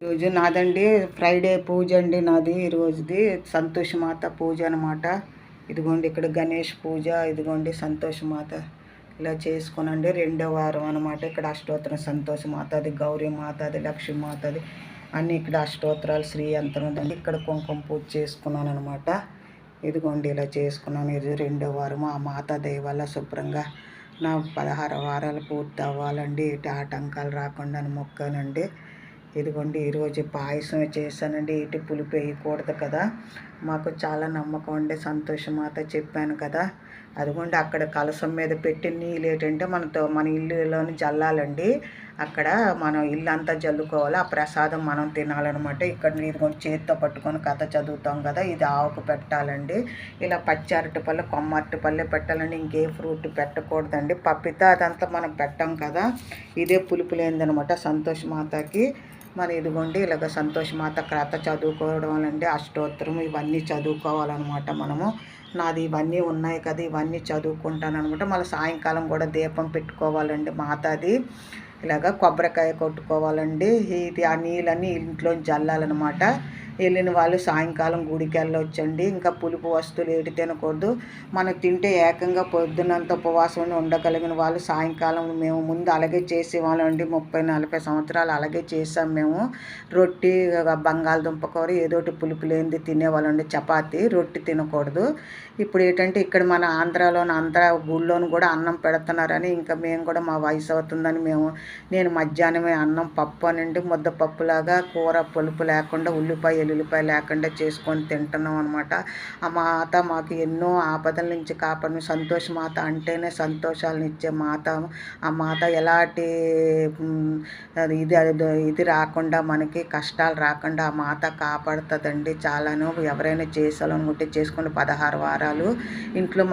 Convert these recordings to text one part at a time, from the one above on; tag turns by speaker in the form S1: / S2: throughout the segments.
S1: రోజు నాదండి ఫ్రైడే పూజ అండి నాది ఈరోజుది సంతోషమాత పూజ అనమాట. ఇదిగోండి ఇక్కడ గణేష్ పూజ, ఇదిగోండి సంతోషమాత ఇలా చేసుకునండి. రెండో వారం అనమాట. ఇక్కడ అష్టోత్తరం సంతోషమాతది, గౌరీమాతది, లక్ష్మీమాతది అన్నీ ఇక్కడ అష్టోత్తరాలు శ్రీ యంత్రం ఉందండి. ఇక్కడ కుంకుమ పూజ చేసుకున్నాను అనమాట. ఇదిగోండి ఇలా చేసుకున్నాను. ఇది రెండో వారం. ఆ మాత దయ వల్ల శుభ్రంగా నా 16 వారాలు పూర్తి అవ్వాలండి. ఇటు ఆటంకాలు రాకుండా మొక్కానండి. ఇదిగోండి ఈరోజు పాయసం చేశానండి. ఇటు పులుపు వేయకూడదు కదా, మాకు చాలా నమ్మకం అండి. సంతోషమాత చెప్పాను కదా. అదిగోండి అక్కడ కలసం మీద పెట్టి నీళ్ళు ఏంటంటే మన ఇల్లులోని జల్లాలండి. అక్కడ మనం ఇల్లు అంతా జల్లుకోవాలి. ఆ ప్రసాదం మనం తినాలన్నమాట. ఇక్కడ ఇదిగోండి చేతితో పట్టుకొని కథ చదువుతాం కదా, ఇది ఆవుకు పెట్టాలండి. ఇలా పచ్చి అరటిపళ్ళు, కొమ్మ అరటిపళ్ళే పెట్టాలండి. ఇంకే ఫ్రూట్ పెట్టకూడదండి. పప్పిత అదంతా మనం పెట్టాం కదా, ఇదే పులుపు లేనిదనమాట సంతోషమాతకి. మరి ఇదిగోండి ఇలాగ సంతోషమాత కథ చదువుకోవడం వల్లండి, అష్టోత్తరం ఇవన్నీ చదువుకోవాలన్నమాట మనము. నాది ఇవన్నీ ఉన్నాయి కదా, ఇవన్నీ చదువుకుంటాను అనమాట. మళ్ళీ సాయంకాలం కూడా దీపం పెట్టుకోవాలండి మాతాది. ఇలాగ కొబ్బరికాయ కొట్టుకోవాలండి. ఇది ఆ నీళ్ళన్నీ ఇంట్లోంచి జల్లాలన్నమాట. వెళ్ళిన వాళ్ళు సాయంకాలం గుడికి వెళ్ళొచ్చండి. ఇంకా పులుపు వస్తువులు ఏటి తినకూడదు. మనం తింటే ఏకంగా పొద్దున్నంత ఉపవాసం ఉండగలిగిన వాళ్ళు సాయంకాలం మేము ముందు అలాగే చేసేవాళ్ళం అండి. 30-40 సంవత్సరాలు అలాగే చేసాం మేము. రొట్టి, బంగాళదుంప కూర ఏదోటి పులుపు లేనిది తినేవాళ్ళం అండి. చపాతి, రొట్టి తినకూడదు. ఇప్పుడు ఏంటంటే ఇక్కడ మన ఆంధ్ర గుళ్ళోను కూడా అన్నం పెడుతున్నారని ఇంకా మేము కూడా మా వయసు అవుతుందని నేను మధ్యాహ్నమే అన్నం పప్పు అనండి, ముద్దపప్పులాగా కూర పులుపు లేకుండా ఉల్లిపాయ లేకుండా చేసుకొని తింటున్నాం అనమాట. ఆ మాత మాకు ఎన్నో ఆపదల నుంచి కాపాడిన సంతోషమాత అంటేనే సంతోషాలను ఇచ్చే మాత. ఆ మాత ఎలాంటి ఇది రాకుండా మనకి కష్టాలు రాకుండా ఆ మాత కాపాడుతుందండి. చాలాను ఎవరైనా చేసాలనుకుంటే చేసుకుని 16 వారాలు ఇంట్లో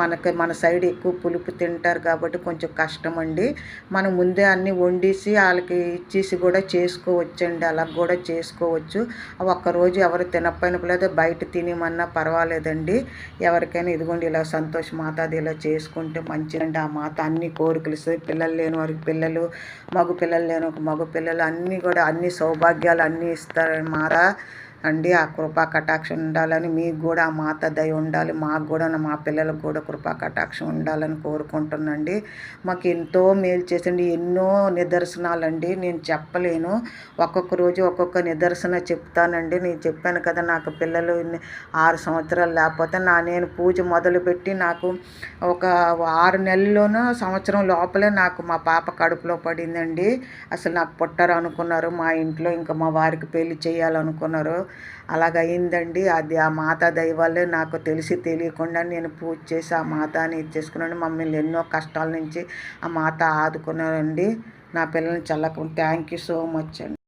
S1: మన సైడ్ ఎక్కువ పులుపు తింటారు కాబట్టి కొంచెం కష్టం అండి. మనం ముందే అన్నీ వండేసి వాళ్ళకి ఇచ్చేసి కూడా చేసుకోవచ్చండి. అలా కూడా చేసుకోవచ్చు. ఒక్కరోజు ఎవరు తినకపోయినా లేదా బయట తినేమన్నా పర్వాలేదండి. ఎవరికైనా ఇదిగోండి ఇలా సంతోషమాత అది ఇలా చేసుకుంటే మంచిదండి. ఆ మాత అన్ని కోరికలు ఇస్తుంది. పిల్లలు లేని వారికి పిల్లలు, మగ పిల్లలు లేని ఒక మగ పిల్లలు అన్నీ కూడా అన్ని సౌభాగ్యాలు అన్నీ ఇస్తారని మాత అండి. ఆ కృపా కటాక్షం ఉండాలని మీకు కూడా ఆ మాత దయ ఉండాలి. మాకు కూడా మా పిల్లలకు కూడా కృపా కటాక్షం ఉండాలని కోరుకుంటున్నాండి. మాకు ఎంతో మేలు చేసండి. ఎన్నో నిదర్శనాలండి, నేను చెప్పలేను. ఒక్కొక్క రోజు ఒక్కొక్క నిదర్శన చెప్తానండి. నేను చెప్పాను కదా, నాకు పిల్లలు 6 సంవత్సరాలు లేకపోతే నేను పూజ మొదలుపెట్టి నాకు ఒక 6 నెలల్లోనూ సంవత్సరం లోపలే నాకు మా పాప కడుపులో పడిందండి. అసలు నాకు పుట్టరు అనుకున్నారు మా ఇంట్లో. ఇంకా మా వారికి పెళ్లి చేయాలనుకున్నారు. అలాగయిందండి. అది ఆ మాత దయ వల్లే నాకు తెలిసి తెలియకుండా నేను పూజ చేసి ఆ మాతని ఇచ్చేసుకున్నాను. మమ్మల్ని ఎన్నో కష్టాల నుంచి ఆ మాత ఆదుకున్నారండి. నా పిల్లల్ని థ్యాంక్ యూ సో మచ్ అండి.